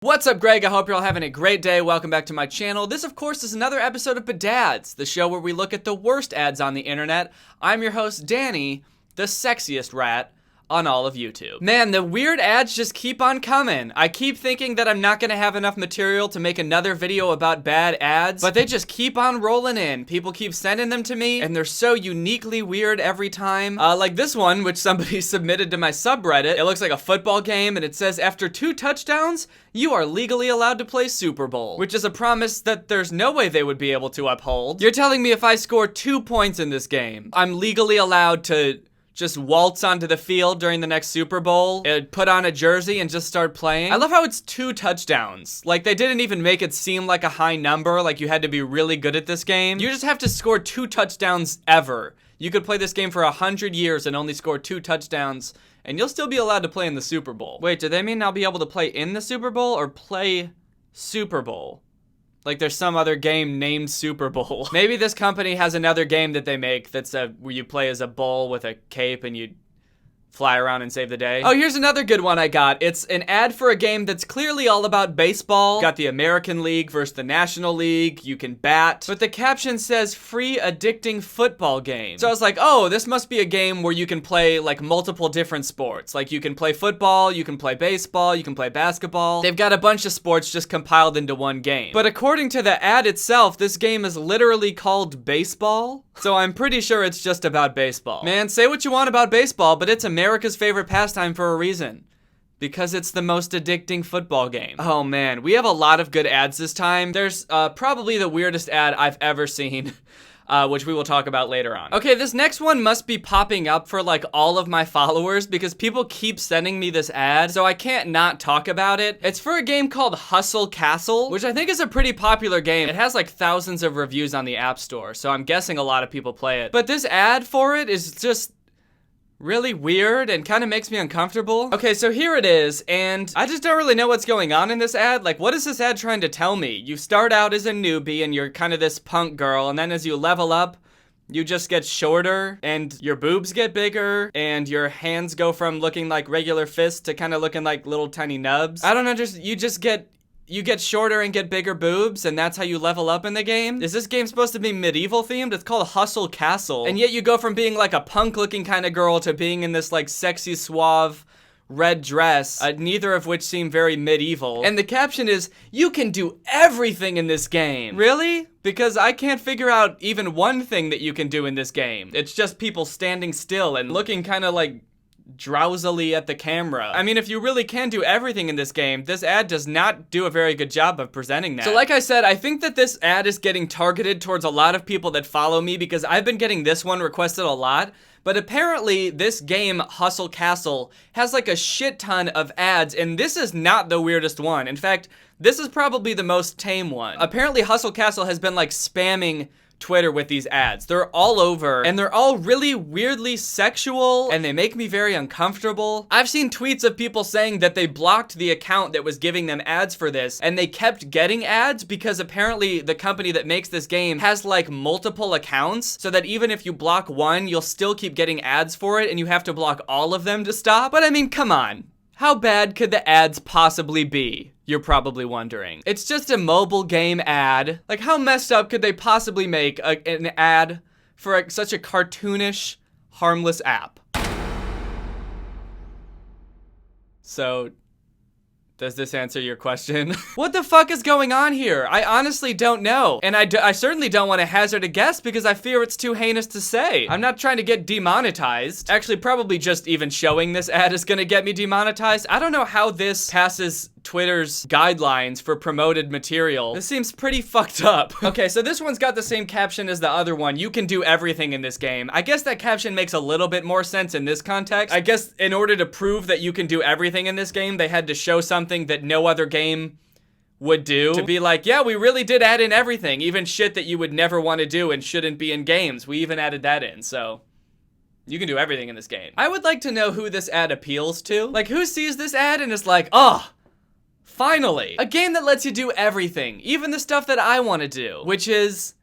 What's up, Greg? I hope you're all having a great day. Welcome back to my channel. This, of course, is another episode of Badads, the show where we look at the worst ads on the internet. I'm your host, Danny, the sexiest rat on all of YouTube. Man, the weird ads just keep on coming. I keep thinking that I'm not gonna have enough material to make another video about bad ads, but they just keep on rolling in. People keep sending them to me, and they're so uniquely weird every time. Like this one, which somebody submitted to my subreddit. It looks like a football game, and it says, after 2 touchdowns, you are legally allowed to play Super Bowl, which is a promise that there's no way they would be able to uphold. You're telling me if I score 2 points in this game, I'm legally allowed to just waltz onto the field during the next Super Bowl, put on a jersey, and just start playing? I love how it's 2 touchdowns. Like, they didn't even make it seem like a high number, like you had to be really good at this game. You just have to score 2 touchdowns ever. You could play this game for 100 years and only score 2 touchdowns, and you'll still be allowed to play in the Super Bowl. Wait, do they mean I'll be able to play in the Super Bowl or play Super Bowl? Like there's some other game named Super Bowl. Maybe this company has another game that they make that's where you play as a bull with a cape and you fly around and save the day. Oh, here's another good one I got. It's an ad for a game that's clearly all about baseball. Got the American League versus the National League. You can bat. But the caption says, free addicting football game. So I was like, oh, this must be a game where you can play like multiple different sports. Like you can play football, you can play baseball, you can play basketball. They've got a bunch of sports just compiled into one game. But according to the ad itself, this game is literally called baseball. So I'm pretty sure it's just about baseball. Man, say what you want about baseball, but it's America's favorite pastime for a reason. Because it's the most addicting football game. Oh man, we have a lot of good ads this time. There's probably the weirdest ad I've ever seen. Which we will talk about later on. Okay, this next one must be popping up for like all of my followers because people keep sending me this ad, so I can't not talk about it. It's for a game called Hustle Castle, which I think is a pretty popular game. It has like thousands of reviews on the App Store, so I'm guessing a lot of people play it. But this ad for it is just really weird and kind of makes me uncomfortable. Okay, so here it is, and I just don't really know what's going on in this ad. Like, what is this ad trying to tell me? You start out as a newbie and you're kind of this punk girl, and then as you level up, you just get shorter, and your boobs get bigger, and your hands go from looking like regular fists to kind of looking like little tiny nubs. I don't know, you get shorter and get bigger boobs, and that's how you level up in the game? Is this game supposed to be medieval themed? It's called Hustle Castle. And yet you go from being like a punk looking kind of girl to being in this like sexy, suave red dress, neither of which seem very medieval. And the caption is, you can do everything in this game. Really? Because I can't figure out even one thing that you can do in this game. It's just people standing still and looking kind of like drowsily at the camera. I mean, if you really can do everything in this game, this ad does not do a very good job of presenting that. So like I said, I think that this ad is getting targeted towards a lot of people that follow me because I've been getting this one requested a lot. But apparently this game, Hustle Castle, has like a shit ton of ads, and this is not the weirdest one. In fact, this is probably the most tame one. Apparently Hustle Castle has been like spamming Twitter with these ads. They're all over, and they're all really weirdly sexual, and they make me very uncomfortable. I've seen tweets of people saying that they blocked the account that was giving them ads for this, and they kept getting ads because apparently the company that makes this game has like multiple accounts, so that even if you block one, you'll still keep getting ads for it, and you have to block all of them to stop. But I mean, come on. How bad could the ads possibly be? You're probably wondering. It's just a mobile game ad. Like, how messed up could they possibly make an ad for such a cartoonish, harmless app? So, does this answer your question? What the fuck is going on here? I honestly don't know. And I certainly don't want to hazard a guess because I fear it's too heinous to say. I'm not trying to get demonetized. Actually, probably just even showing this ad is gonna get me demonetized. I don't know how this passes Twitter's guidelines for promoted material. This seems pretty fucked up. Okay, so this one's got the same caption as the other one. You can do everything in this game. I guess that caption makes a little bit more sense in this context. I guess in order to prove that you can do everything in this game, they had to show something that no other game would do. To be like, yeah, we really did add in everything, even shit that you would never want to do and shouldn't be in games. We even added that in, so you can do everything in this game. I would like to know who this ad appeals to. Like, who sees this ad and is like, oh, finally, a game that lets you do everything, even the stuff that I want to do, which is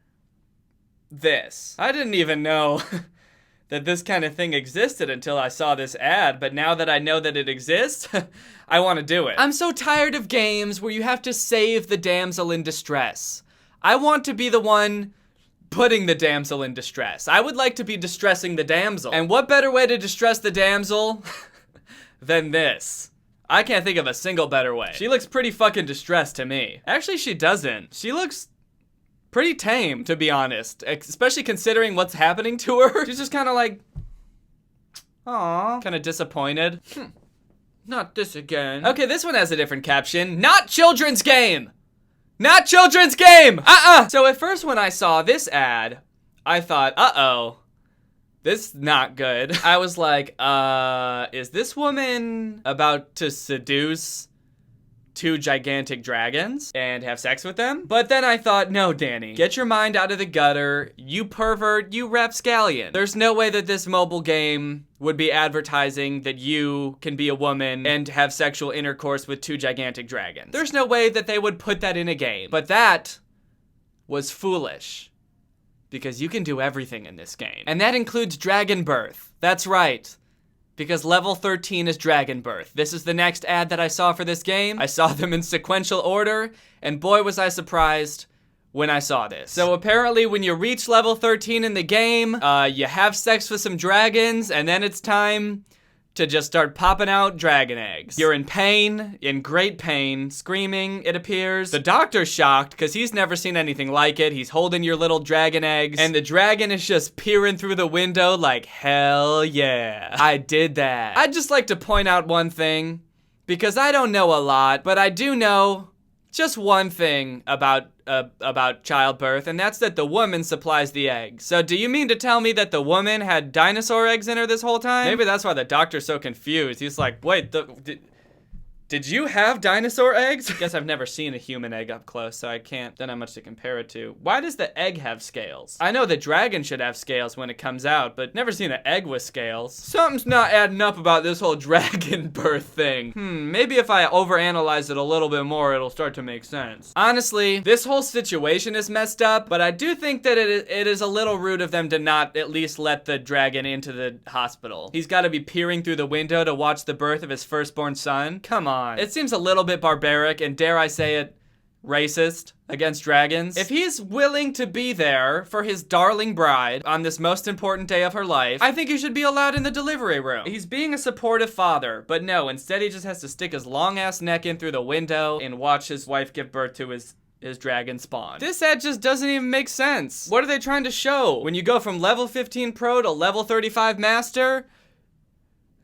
this. I didn't even know that this kind of thing existed until I saw this ad, but now that I know that it exists, I want to do it. I'm so tired of games where you have to save the damsel in distress. I want to be the one putting the damsel in distress. I would like to be distressing the damsel. And what better way to distress the damsel than this? I can't think of a single better way. She looks pretty fucking distressed to me. Actually, she doesn't. She looks pretty tame, to be honest, especially considering what's happening to her. She's just kind of like, aww, kind of disappointed. Not this again. Okay, this one has a different caption. Not children's game! Not children's game! So at first when I saw this ad, I thought, uh-oh, this is not good. I was like, is this woman about to seduce 2 gigantic dragons and have sex with them? But then I thought, no, Danny, get your mind out of the gutter, you pervert, you rapscallion. There's no way that this mobile game would be advertising that you can be a woman and have sexual intercourse with 2 gigantic dragons. There's no way that they would put that in a game. But that was foolish, because you can do everything in this game. And that includes dragon birth. That's right. Because level 13 is dragon birth. This is the next ad that I saw for this game. I saw them in sequential order, and boy was I surprised when I saw this. So apparently when you reach level 13 in the game, you have sex with some dragons, and then it's time to just start popping out dragon eggs. You're in pain, in great pain, screaming, it appears. The doctor's shocked, because he's never seen anything like it. He's holding your little dragon eggs, and the dragon is just peering through the window like, hell yeah, I did that. I'd just like to point out one thing, because I don't know a lot, but I do know just one thing about childbirth, and that's that the woman supplies the eggs. So do you mean to tell me that the woman had dinosaur eggs in her this whole time? Maybe that's why the doctor's so confused. He's like, wait, did you have dinosaur eggs? I guess I've never seen a human egg up close, so I don't have much to compare it to. Why does the egg have scales? I know the dragon should have scales when it comes out, but never seen an egg with scales. Something's not adding up about this whole dragon birth thing. Maybe if I overanalyze it a little bit more, it'll start to make sense. Honestly, this whole situation is messed up, but I do think that it is a little rude of them to not at least let the dragon into the hospital. He's gotta be peering through the window to watch the birth of his firstborn son. Come on. It seems a little bit barbaric and, dare I say it, racist against dragons. If he's willing to be there for his darling bride on this most important day of her life, I think he should be allowed in the delivery room. He's being a supportive father, but no, instead he just has to stick his long ass neck in through the window and watch his wife give birth to his dragon spawn. This ad just doesn't even make sense. What are they trying to show? When you go from level 15 pro to level 35 master,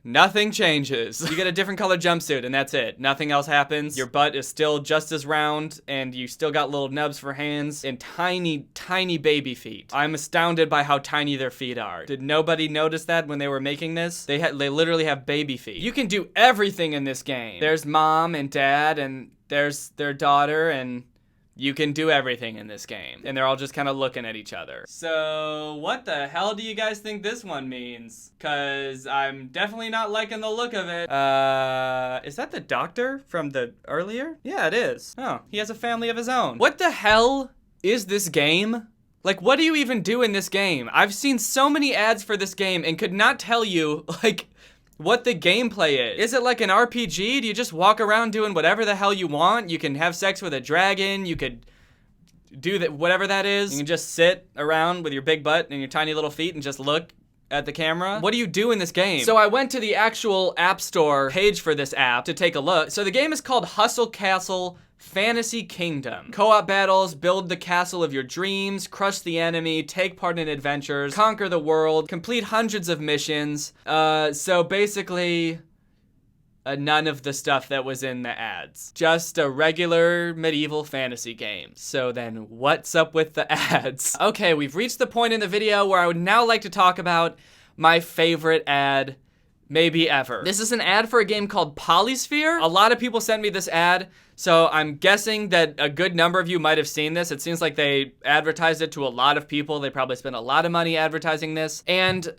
nothing changes. You get a different color jumpsuit and that's it. Nothing else happens. Your butt is still just as round and you still got little nubs for hands and tiny, tiny baby feet. I'm astounded by how tiny their feet are. Did nobody notice that when they were making this? They literally have baby feet. You can do everything in this game. There's mom and dad and there's their daughter and you can do everything in this game. And they're all just kind of looking at each other. So what the hell do you guys think this one means? Cause I'm definitely not liking the look of it. Is that the doctor from the earlier? Yeah, it is. Oh, he has a family of his own. What the hell is this game? Like, what do you even do in this game? I've seen so many ads for this game and could not tell you, like, what the gameplay is. Is it like an RPG? Do you just walk around doing whatever the hell you want? You can have sex with a dragon. You could do that, whatever that is. You can just sit around with your big butt and your tiny little feet and just look at the camera. What do you do in this game? So I went to the actual App Store page for this app to take a look. So the game is called Hustle Castle Fantasy Kingdom. Co-op battles, build the castle of your dreams, crush the enemy, take part in adventures, conquer the world, complete hundreds of missions. So basically, none of the stuff that was in the ads. Just a regular medieval fantasy game. So then what's up with the ads? Okay, we've reached the point in the video where I would now like to talk about my favorite ad maybe ever. This is an ad for a game called Polysphere. A lot of people sent me this ad, so I'm guessing that a good number of you might have seen this. It seems like they advertised it to a lot of people. They probably spent a lot of money advertising this. And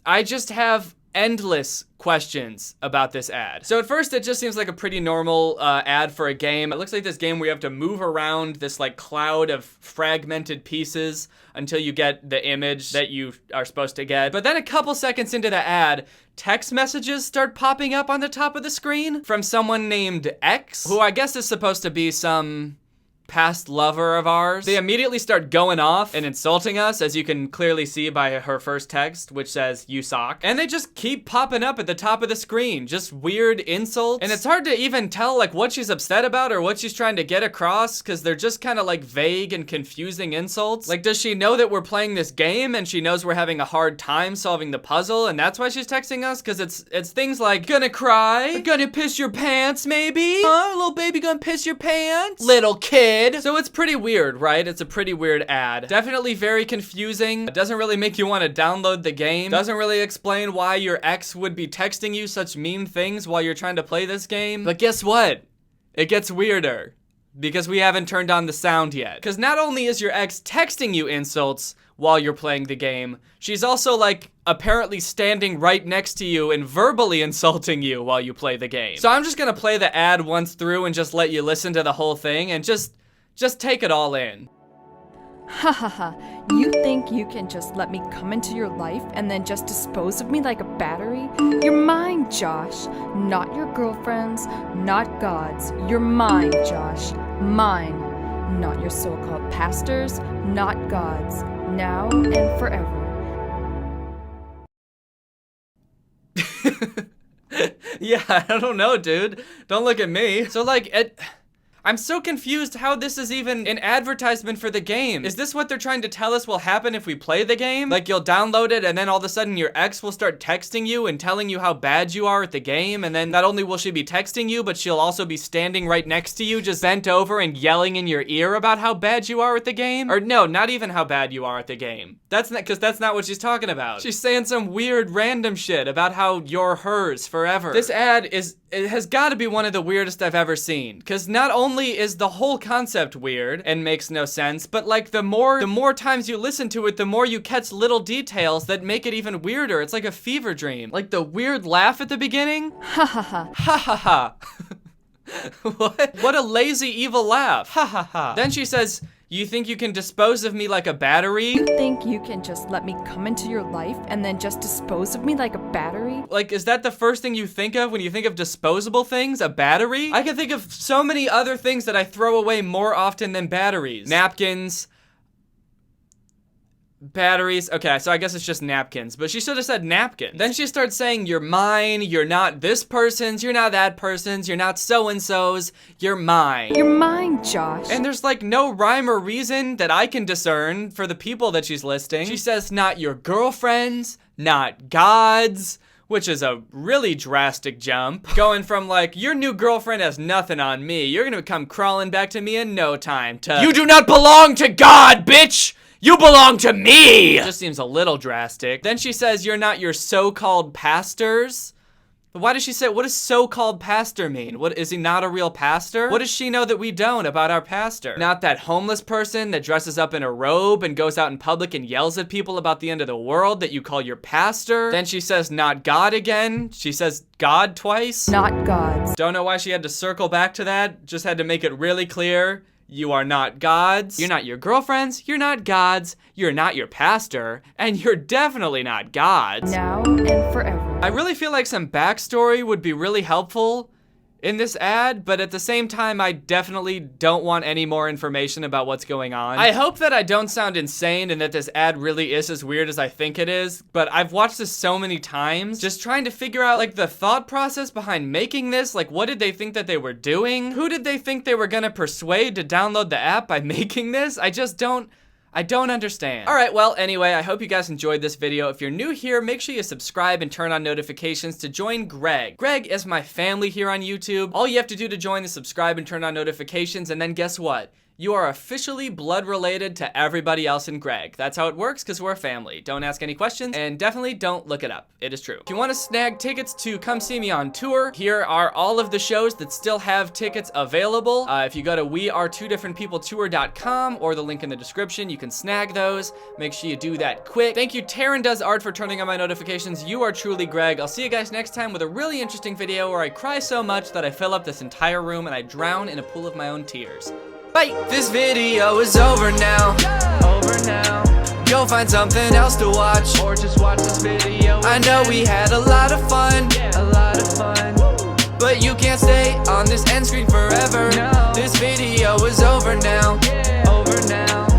I just have endless questions about this ad. So at first it just seems like a pretty normal ad for a game. It looks like this game where you have to move around this like cloud of fragmented pieces until you get the image that you are supposed to get. But then a couple seconds into the ad, text messages start popping up on the top of the screen from someone named X, who I guess is supposed to be some past lover of ours. They immediately start going off and insulting us, as you can clearly see by her first text, which says, "You suck." And they just keep popping up at the top of the screen, just weird insults. And it's hard to even tell like what she's upset about or what she's trying to get across, because they're just kind of like vague and confusing insults. Like, does she know that we're playing this game and she knows we're having a hard time solving the puzzle and that's why she's texting us? Because it's things like, "Gonna cry? Gonna piss your pants maybe? Huh? Little baby gonna piss your pants? Little kid." So it's pretty weird, right? It's a pretty weird ad. Definitely very confusing. It doesn't really make you want to download the game. Doesn't really explain why your ex would be texting you such mean things while you're trying to play this game. But guess what? It gets weirder. Because we haven't turned on the sound yet. Because not only is your ex texting you insults while you're playing the game, she's also like apparently standing right next to you and verbally insulting you while you play the game. So I'm just gonna play the ad once through and just let you listen to the whole thing and just take it all in. Ha ha ha. You think you can just let me come into your life and then just dispose of me like a battery? You're mine, Josh. Not your girlfriend's, not God's. You're mine, Josh. Mine. Not your so-called pastor's, not God's. Now and forever. Yeah, I don't know, dude. Don't look at me. So like, I'm so confused how this is even an advertisement for the game. Is this what they're trying to tell us will happen if we play the game? Like, you'll download it and then all of a sudden your ex will start texting you and telling you how bad you are at the game, and then not only will she be texting you, but she'll also be standing right next to you, just bent over and yelling in your ear about how bad you are at the game? Or no, not even how bad you are at the game. That's not, because that's not what she's talking about. She's saying some weird random shit about how you're hers forever. This ad it has got to be one of the weirdest I've ever seen, because not only is the whole concept weird and makes no sense, but like the more times you listen to it, the more you catch little details that make it even weirder. It's like a fever dream. Like the weird laugh at the beginning. Ha ha ha. Ha ha ha. What a lazy evil laugh. Ha ha ha. Then she says, "You think you can dispose of me like a battery?" You think you can just let me come into your life and then just dispose of me like a battery? Like, is that the first thing you think of when you think of disposable things? A battery? I can think of so many other things that I throw away more often than batteries. Napkins. Batteries. Okay, so I guess it's just napkins, but she should have said napkins. Then she starts saying, "You're mine, you're not this person's, you're not that person's, you're not so-and-so's, you're mine." You're mine, Josh. And there's like no rhyme or reason that I can discern for the people that she's listing. She says, "Not your girlfriend's, not God's," which is a really drastic jump. Going from like, "Your new girlfriend has nothing on me, you're gonna come crawling back to me in no time," to, "You do not belong to God, bitch! You belong to me!" It just seems a little drastic. Then she says, "You're not your so-called pastor's." Why does she say, what does so-called pastor mean? What, is he not a real pastor? What does she know that we don't about our pastor? Not that homeless person that dresses up in a robe and goes out in public and yells at people about the end of the world that you call your pastor. Then she says, "Not God" again. She says God twice. Not God's. Don't know why she had to circle back to that. Just had to make it really clear. You are not God's. You're not your girlfriend's. You're not God's. You're not your pastor. And you're definitely not God's. Now and forever. I really feel like some backstory would be really helpful in this ad, but at the same time, I definitely don't want any more information about what's going on. I hope that I don't sound insane and that this ad really is as weird as I think it is, but I've watched this so many times, just trying to figure out like the thought process behind making this. Like, what did they think that they were doing? Who did they think they were gonna persuade to download the app by making this? I don't understand. All right, well, anyway, I hope you guys enjoyed this video. If you're new here, make sure you subscribe and turn on notifications to join Greg. Greg is my family here on YouTube. All you have to do to join is subscribe and turn on notifications, and then guess what? you are officially blood related to everybody else in Greg. That's how it works because we're a family. Don't ask any questions and definitely don't look it up. It is true. If you want to snag tickets to come see me on tour, here are all of the shows that still have tickets available. If you go to wearetwodifferentpeopletour.com or the link in the description, you can snag those. Make sure you do that quick. Thank you, Taryn Does Art, for turning on my notifications. You are truly Greg. I'll see you guys next time with a really interesting video where I cry so much that I fill up this entire room and I drown in a pool of my own tears. Bye! This video is over now. Go find something else to watch, or just watch this video. I know we had a lot of fun, but you can't stay on this end screen forever. This video is over now.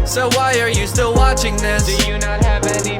So why are you still watching this? Do you not have any